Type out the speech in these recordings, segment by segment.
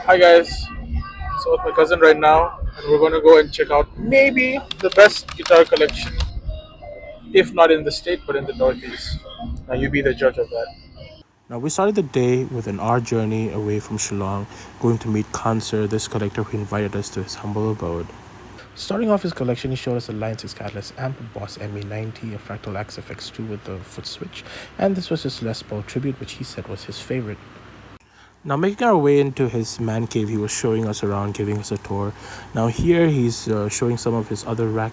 Hi guys, so with my cousin right now, and we're gonna go and check out maybe the best guitar collection, if not in the state, but in the Northeast. Now you be the judge of that. Now, we started the day with an hour journey away from Shillong, going to meet Khanser, this collector who invited us to his humble abode. Starting off his collection, he showed us a Line 6 Catalyst amp, a Boss ME90, a Fractal Axe FX2 with the foot switch, and this was his Les Paul Tribute, which he said was his favorite. Now, making our way into his man cave, he was showing us around, giving us a tour. Now, here he's showing some of his other rack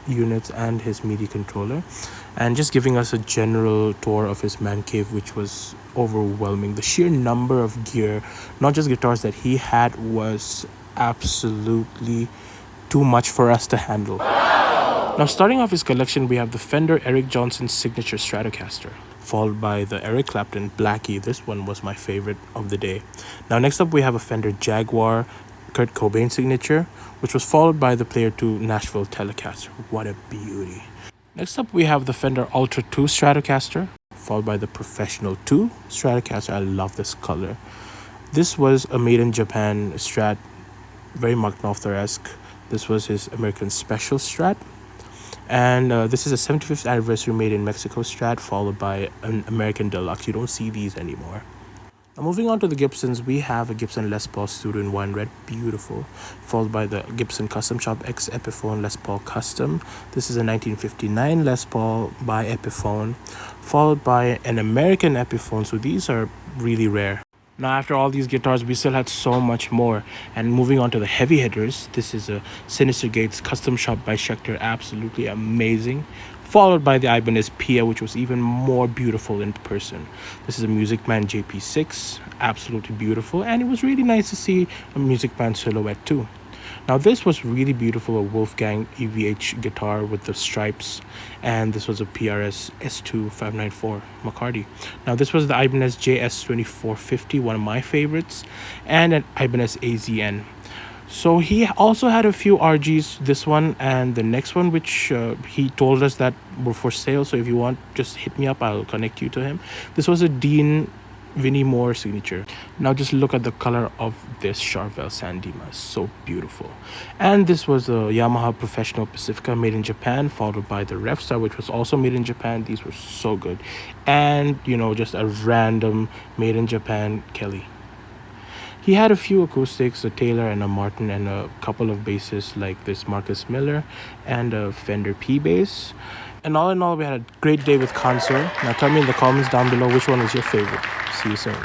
units and his MIDI controller, and just giving us a general tour of his man cave, which was overwhelming. The sheer number of gear, not just guitars, that he had was absolutely too much for us to handle. Now, starting off his collection, we have the Fender Eric Johnson Signature Stratocaster, followed by the Eric Clapton Blackie. This one was my favorite of the day. Now, next up, we have a Fender Jaguar Kurt Cobain Signature, which was followed by the Player 2 Nashville Telecaster. What a beauty. Next up, we have the Fender Ultra 2 Stratocaster, followed by the Professional 2 Stratocaster. I love this color. This was a made in Japan Strat, very Mark Knopfler-esque. This was his American Special Strat. And this is a 75th anniversary made in Mexico Strat, followed by an American Deluxe. You don't see these anymore. Now, moving on to the Gibsons, we have a Gibson Les Paul Studio in wine red, beautiful, followed by the Gibson Custom Shop X Epiphone Les Paul Custom. This is a 1959 Les Paul by Epiphone, followed by an American Epiphone. So these are really rare. Now, after all these guitars, we still had so much more. And moving on to the heavy hitters, this is a Sinister Gates Custom Shop by Schecter, absolutely amazing. Followed by the Ibanez Pia, which was even more beautiful in person. This is a Music Man JP6, absolutely beautiful. And it was really nice to see a Music Man silhouette too. Now, this was really beautiful, a Wolfgang EVH guitar with the stripes, and this was a PRS S2 594 McCarty. Now, this was the Ibanez JS2450, one of my favorites, and an Ibanez AZN. So he also had a few RGs, this one and the next one, which he told us that were for sale. So if you want, just hit me up, I'll connect you to him. This was a Dean Vinnie Moore signature. Now just look at the color of this Charvel Sandima, so beautiful. And this was a Yamaha Professional Pacifica made in Japan, followed by the Rev Star, which was also made in Japan. These were so good. And just a random made in Japan Kelly. He had a few acoustics, a Taylor and a Martin, and a couple of basses like this Marcus Miller and a Fender P bass. And all in all, we had a great day with Khanser. Now tell me in the comments down below which one was your favorite. See you soon.